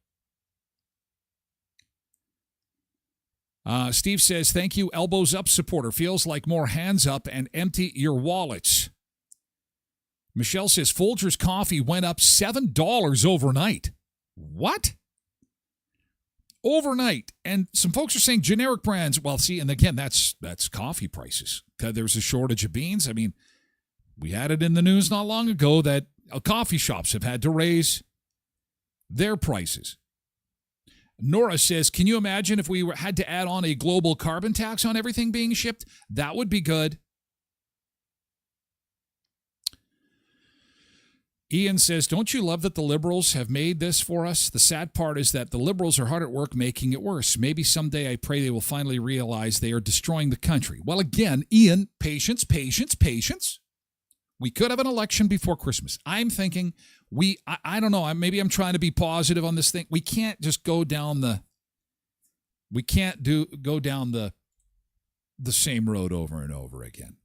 Steve says, thank you, elbows up supporter. Feels like more hands up and empty your wallets. Michelle says, Folgers coffee went up $7 overnight. What? Overnight. And some folks are saying generic brands. Well, see, and again, that's coffee prices. There's a shortage of beans. I mean, we had it in the news not long ago that coffee shops have had to raise their prices. Nora says, can you imagine if we had to add on a global carbon tax on everything being shipped? That would be good. Ian says, don't you love that the liberals have made this for us? The sad part is that the liberals are hard at work making it worse. Maybe someday I pray they will finally realize they are destroying the country. Well, again, Ian, patience. We could have an election before Christmas. I'm thinking I don't know. Maybe I'm trying to be positive on this thing. We can't just go down the same road over and over again.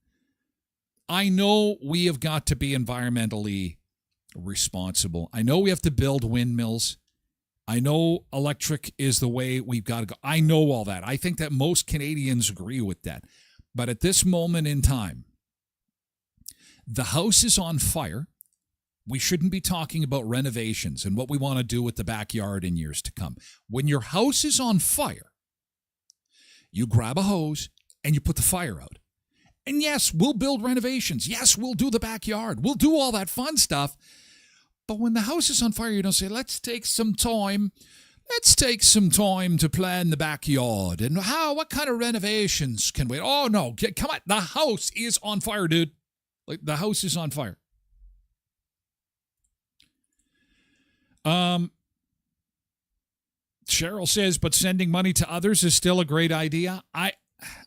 I know we have got to be environmentally responsible. I know we have to build windmills. I know electric is the way we've got to go. I know all that. I think that most Canadians agree with that. But at this moment in time, the house is on fire. We shouldn't be talking about renovations and what we want to do with the backyard in years to come. When your house is on fire, you grab a hose and you put the fire out. And yes, we'll build renovations. Yes, we'll do the backyard. We'll do all that fun stuff. But when the house is on fire, you don't say, let's take some time to plan the backyard. And what kind of renovations can we? Oh, no, come on. The house is on fire, dude. Like, the house is on fire. Cheryl says, but sending money to others is still a great idea.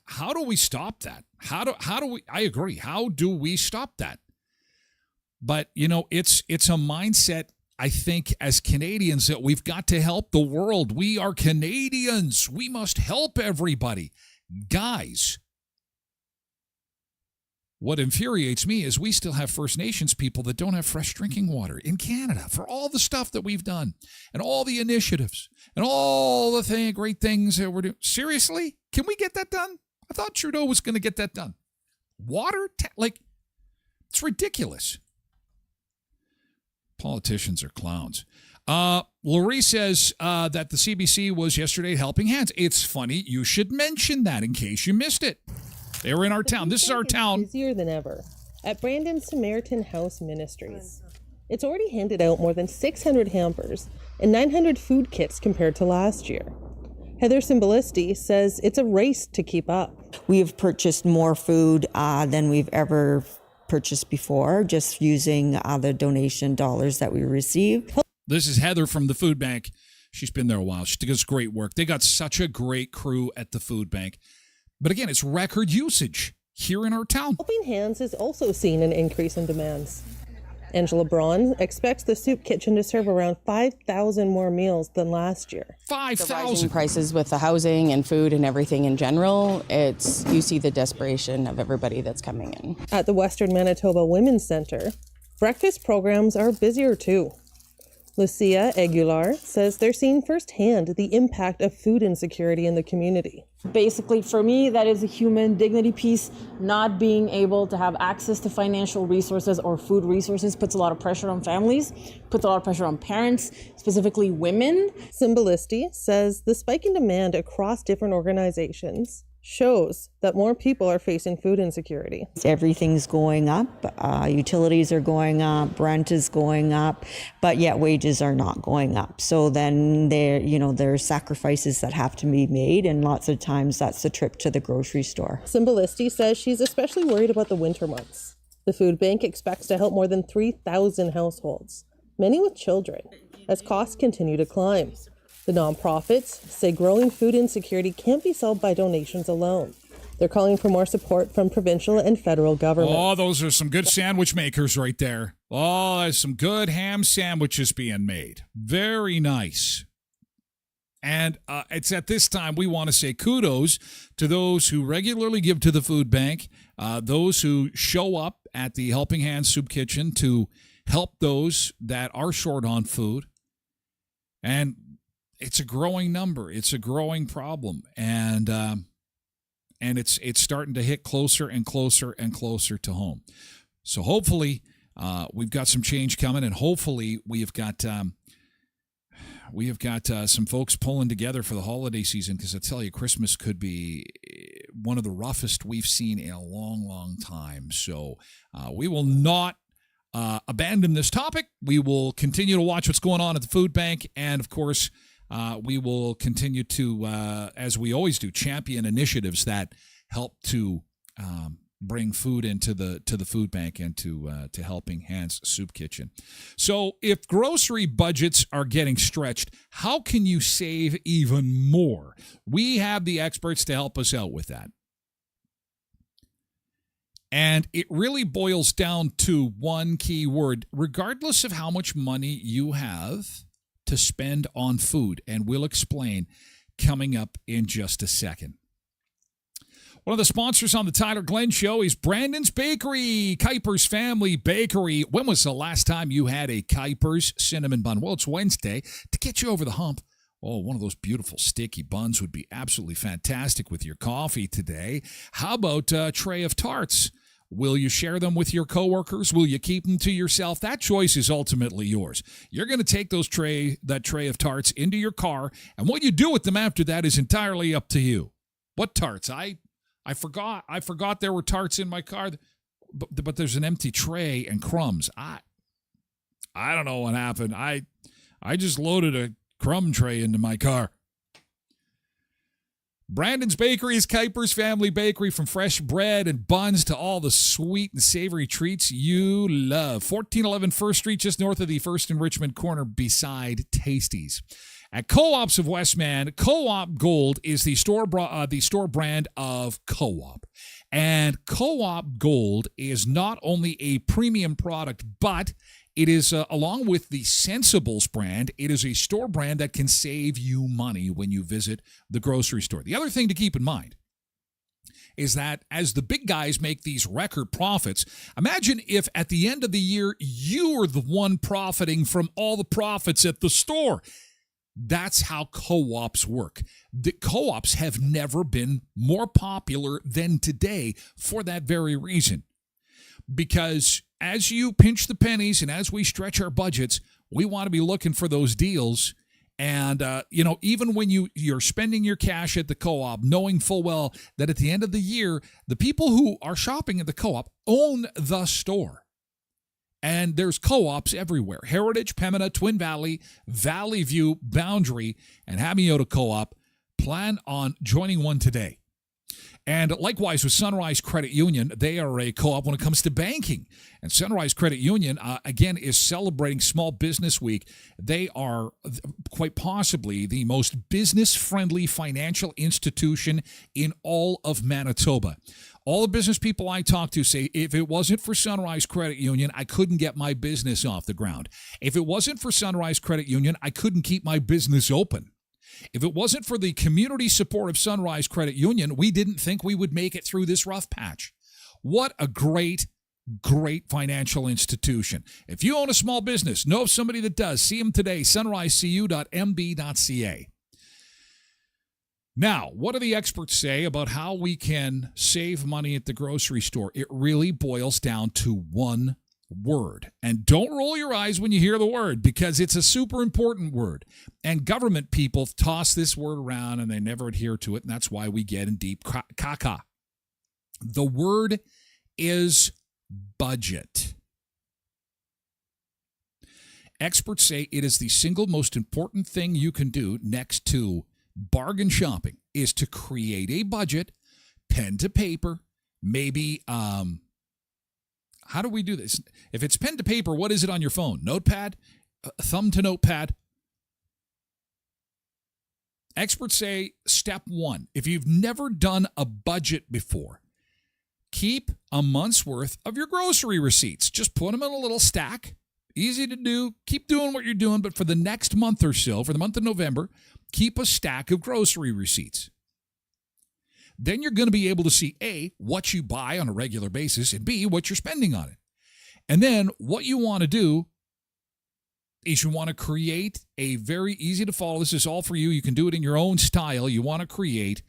How do we stop that? How do we? I agree. How do we stop that? But it's a mindset. I think as Canadians that we've got to help the world. We are Canadians. We must help everybody, guys. What infuriates me is we still have First Nations people that don't have fresh drinking water in Canada for all the stuff that we've done and all the initiatives and all the great things that we're doing. Seriously? Can we get that done? I thought Trudeau was going to get that done. Water? It's ridiculous. Politicians are clowns. Laurie says that the CBC was yesterday Helping Hands. It's funny. You should mention that in case you missed it. They were in our town. This is our town. Busier than ever at Brandon Samaritan House Ministries. It's already handed out more than 600 hampers and 900 food kits compared to last year. Heather Symbolisti says it's a race to keep up. We have purchased more food than we've ever purchased before, just using the donation dollars that we received. This is Heather from the food bank. She's been there a while. She does great work. They got such a great crew at the food bank. But again, it's record usage here in our town. Helping Hands has also seen an increase in demands. Angela Braun expects the soup kitchen to serve around 5,000 more meals than last year. 5,000 prices with the housing and food and everything in general. You see the desperation of everybody that's coming in. At the Western Manitoba Women's Centre, breakfast programs are busier too. Lucia Aguilar says they're seeing firsthand the impact of food insecurity in the community. Basically, for me, that is a human dignity piece. Not being able to have access to financial resources or food resources puts a lot of pressure on families, puts a lot of pressure on parents, specifically women. Symbolisti says the spike in demand across different organizations shows that more people are facing food insecurity. Everything's going up. Utilities are going up. Rent is going up, but yet wages are not going up. So then there are sacrifices that have to be made, and lots of times that's the trip to the grocery store. Symbolisti says she's especially worried about the winter months. The food bank expects to help more than 3,000 households, many with children, as costs continue to climb. The nonprofits say growing food insecurity can't be solved by donations alone. They're calling for more support from provincial and federal government. Oh, those are some good sandwich makers right there. Oh, there's some good ham sandwiches being made. Very nice. And it's at this time we want to say kudos to those who regularly give to the food bank, those who show up at the Helping Hands Soup Kitchen to help those that are short on food. And it's a growing number. It's a growing problem, and it's starting to hit closer and closer and closer to home. So hopefully, we've got some change coming, and hopefully we have got some folks pulling together for the holiday season. Because I tell you, Christmas could be one of the roughest we've seen in a long, long time. So we will not abandon this topic. We will continue to watch what's going on at the food bank, and of course. We will continue to, as we always do, champion initiatives that help to bring food into the food bank and to Helping Hands Soup Kitchen. So if grocery budgets are getting stretched, how can you save even more? We have the experts to help us out with that. And it really boils down to one key word. Regardless of how much money you have to spend on food, and we'll explain coming up in just a second. One of the sponsors on the Tyler Glen Show is Brandon's Bakery, Kuiper's Family Bakery. When was the last time you had a Kuiper's cinnamon bun? Well, it's Wednesday. To get you over the hump, one of those beautiful sticky buns would be absolutely fantastic with your coffee today. How about a tray of tarts? Will you share them with your coworkers? Will you keep them to yourself? That choice is ultimately yours. You're going to take that tray of tarts into your car, and what you do with them after that is entirely up to you. What tarts? I forgot there were tarts in my car, but there's an empty tray and crumbs. I don't know what happened. I just loaded a crumb tray into my car. Brandon's Bakery is Kuiper's Family Bakery, from fresh bread and buns to all the sweet and savory treats you love. 1411 First Street, just north of the First and Richmond corner, beside Tasties. At Co-ops of Westman, Co-op Gold is the store brand of Co-op. And Co-op Gold is not only a premium product, but it is, along with the Sensibles brand, it is a store brand that can save you money when you visit the grocery store. The other thing to keep in mind, is that as the big guys make these record profits, imagine if at the end of the year you were the one profiting from all the profits at the store. That's how co-ops work. The co-ops have never been more popular than today for that very reason. Because as you pinch the pennies and as we stretch our budgets, we want to be looking for those deals. And, even when you're spending your cash at the co-op, knowing full well that at the end of the year, the people who are shopping at the co-op own the store. And there's co-ops everywhere. Heritage, Pembina, Twin Valley, Valley View, Boundary, and Hamiota Co-op. Plan on joining one today. And likewise with Sunrise Credit Union, they are a co-op when it comes to banking. And Sunrise Credit Union, again, is celebrating Small Business Week. They are quite possibly the most business-friendly financial institution in all of Manitoba. All the business people I talk to say, if it wasn't for Sunrise Credit Union, I couldn't get my business off the ground. If it wasn't for Sunrise Credit Union, I couldn't keep my business open. If it wasn't for the community support of Sunrise Credit Union, we didn't think we would make it through this rough patch. What a great financial institution. If you own a small business, know of somebody that does, see them today, sunrisecu.mb.ca. Now, what do the experts say about how we can save money at the grocery store? It really boils down to one word. And don't roll your eyes when you hear the word, because it's a super important word. And government people toss this word around and they never adhere to it, and that's why we get in deep caca. The word is budget. Experts say it is the single most important thing you can do next to bargain shopping is to create a budget, pen to paper, maybe how do we do this? If it's pen to paper, what is it on your phone? Notepad? Thumb to notepad? Experts say step one, if you've never done a budget before, keep a month's worth of your grocery receipts. Just put them in a little stack. Easy to do. Keep doing what you're doing, but for the next month or so, for the month of November, keep a stack of grocery receipts. Then you're going to be able to see, A, what you buy on a regular basis, and B, what you're spending on it. And then what you want to do is you want to create a very easy to follow. This is all for you. You can do it in your own style. You want to create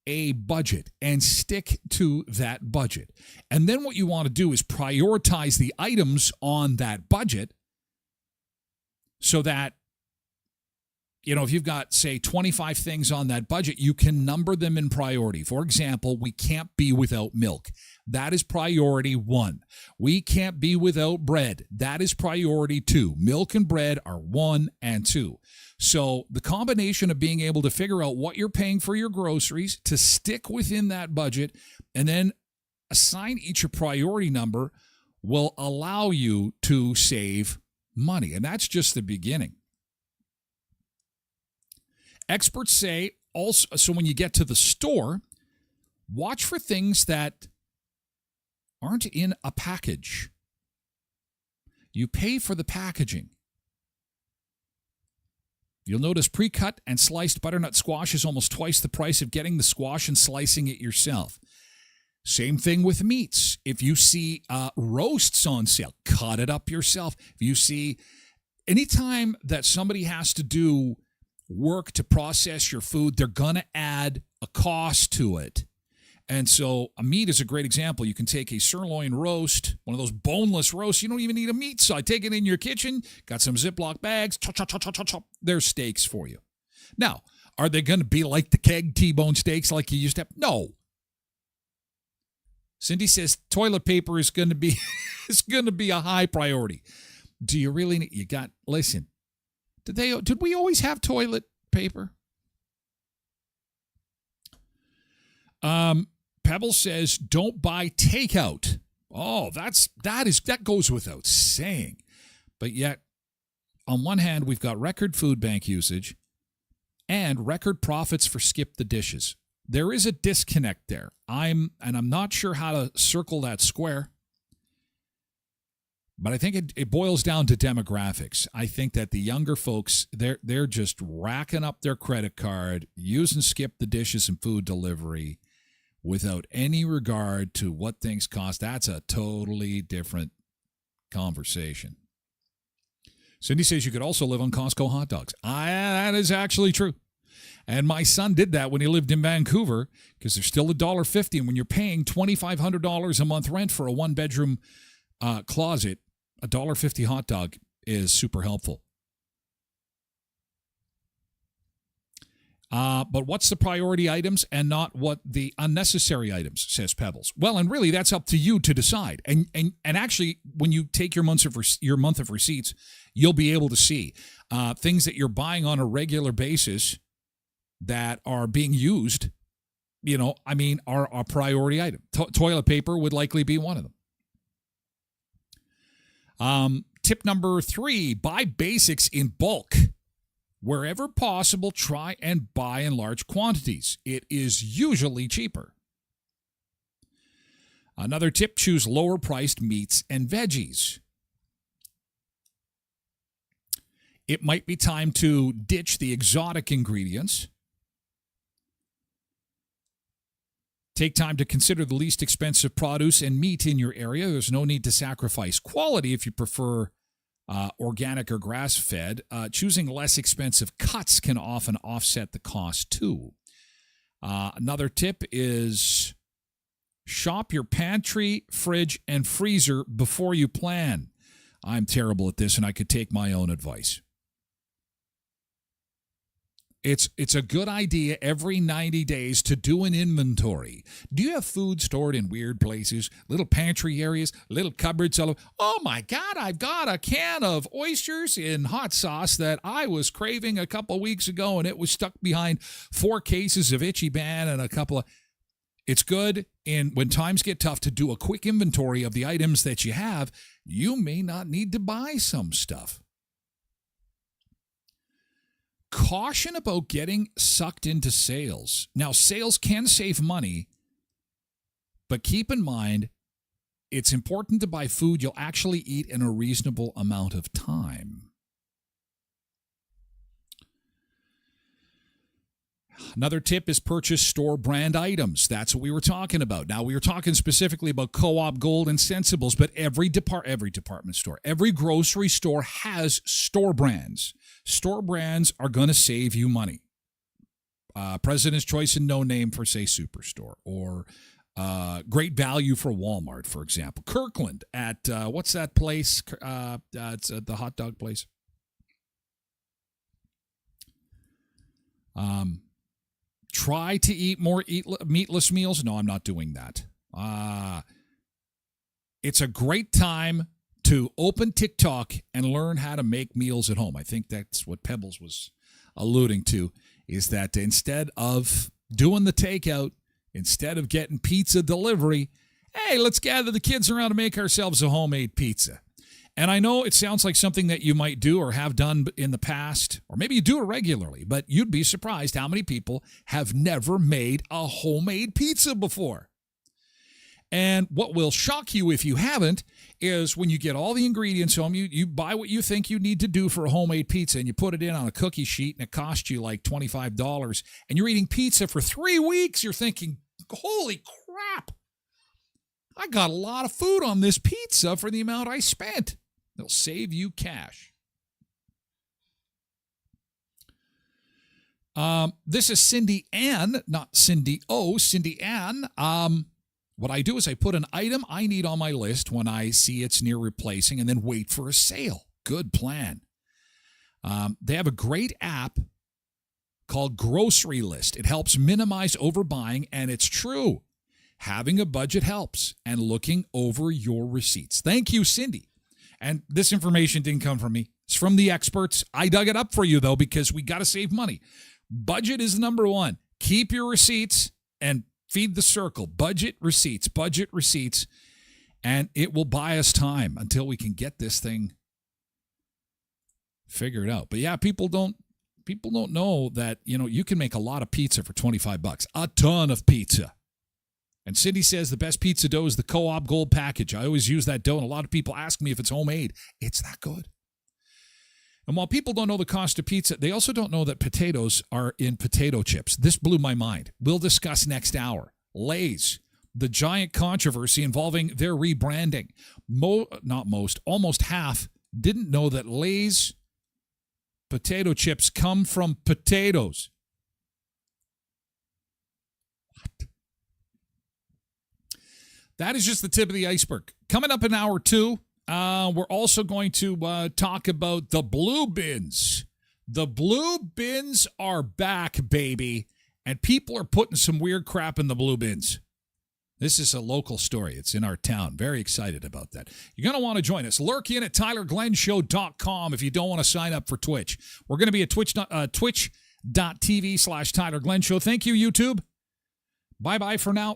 a budget and stick to that budget. And then what you want to do is prioritize the items on that budget so that, if you've got, say, 25 things on that budget, you can number them in priority. For example, we can't be without milk. That is priority 1. We can't be without bread. That is priority 2. Milk and bread are 1 and 2. So the combination of being able to figure out what you're paying for your groceries, to stick within that budget, and then assign each a priority number will allow you to save money. And that's just the beginning. Experts say also, so when you get to the store, watch for things that aren't in a package. You pay for the packaging. You'll notice pre-cut and sliced butternut squash is almost twice the price of getting the squash and slicing it yourself. Same thing with meats. If you see roasts on sale, cut it up yourself. If you see, anytime that somebody has to do work to process your food, they're going to add a cost to it. And so a meat is a great example. You can take a sirloin roast, one of those boneless roasts. You don't even need a meat saw. Take it in your kitchen, got some Ziploc bags, chop, chop, chop, chop, chop, chop. There's steaks for you. Now, are they going to be like the keg T-bone steaks like you used to have? No. Cindy says toilet paper is going to be a high priority. Do you really need, listen. Did we always have toilet paper? Pebble says don't buy takeout. Oh, that goes without saying. But yet, on one hand, we've got record food bank usage and record profits for skip the dishes. There is a disconnect there. I'm not sure how to circle that square. But I think it boils down to demographics. I think that the younger folks, they're just racking up their credit card, using skip the dishes and food delivery, without any regard to what things cost, that's a totally different conversation. Cindy says you could also live on Costco hot dogs. That is actually true. And my son did that when he lived in Vancouver because they're still $1.50. And when you're paying $2,500 a month rent for a one-bedroom closet, $1.50 hot dog is super helpful. But what's the priority items and not what the unnecessary items, says Pebbles. Well, and really that's up to you to decide. And actually, when you take your month of receipts, you'll be able to see things that you're buying on a regular basis that are being used, are a priority item. Toilet paper would likely be one of them. Tip number 3, buy basics in bulk. Wherever possible, try and buy in large quantities. It is usually cheaper. Another tip, choose lower priced meats and veggies. It might be time to ditch the exotic ingredients. Take time to consider the least expensive produce and meat in your area. There's no need to sacrifice quality if you prefer organic or grass-fed. Choosing less expensive cuts can often offset the cost too. Another tip is shop your pantry, fridge, and freezer before you plan. I'm terrible at this, and I could take my own advice. It's a good idea every 90 days to do an inventory. Do you have food stored in weird places, little pantry areas, little cupboards? Oh my God, I've got a can of oysters in hot sauce that I was craving a couple weeks ago, and it was stuck behind 4 cases of Itchy Ban and a couple of... It's good when times get tough to do a quick inventory of the items that you have. You may not need to buy some stuff. Caution about getting sucked into sales. Now, sales can save money, but keep in mind, it's important to buy food you'll actually eat in a reasonable amount of time. Another tip is purchase store brand items. That's what we were talking about. Now, we were talking specifically about Co-op, Gold, and Sensibles, but every department store, every grocery store has store brands. Store brands are going to save you money. President's Choice and No Name for, say, Superstore, or Great Value for Walmart, for example. Kirkland at, what's that place? It's the hot dog place. Try to eat more meatless meals. No, I'm not doing that. It's a great time to open TikTok and learn how to make meals at home. I think that's what Pebbles was alluding to, is that instead of doing the takeout, instead of getting pizza delivery, hey, let's gather the kids around and make ourselves a homemade pizza. And I know it sounds like something that you might do or have done in the past, or maybe you do it regularly, but you'd be surprised how many people have never made a homemade pizza before. And what will shock you if you haven't is when you get all the ingredients home, you buy what you think you need to do for a homemade pizza, and you put it in on a cookie sheet, and it costs you like $25, and you're eating pizza for 3 weeks. You're thinking, holy crap, I got a lot of food on this pizza for the amount I spent. They'll save you cash. This is Cindy Ann, not Cindy O, Cindy Ann. What I do is I put an item I need on my list when I see it's near replacing and then wait for a sale. Good plan. They have a great app called Grocery List. It helps minimize overbuying, and it's true. Having a budget helps, and looking over your receipts. Thank you, Cindy. And this information didn't come from me. It's from the experts. I dug it up for you, though, because we got to save money. Budget is number one. Keep your receipts and feed the circle. Budget receipts, and it will buy us time until we can get this thing figured out. But yeah, people don't know that, you can make a lot of pizza for $25. A ton of pizza. And Cindy says the best pizza dough is the Co-op Gold package. I always use that dough, and a lot of people ask me if it's homemade. It's that good. And while people don't know the cost of pizza, they also don't know that potatoes are in potato chips. This blew my mind. We'll discuss next hour. Lay's, the giant controversy involving their rebranding. Almost half didn't know that Lay's potato chips come from potatoes. What? That is just the tip of the iceberg. Coming up in hour 2, we're also going to talk about the blue bins. The blue bins are back, baby, and people are putting some weird crap in the blue bins. This is a local story. It's in our town. Very excited about that. You're going to want to join us. Lurk in at TylerGlenShow.com if you don't want to sign up for Twitch. We're going to be at twitch.tv/TylerGlenShow. Thank you, YouTube. Bye-bye for now.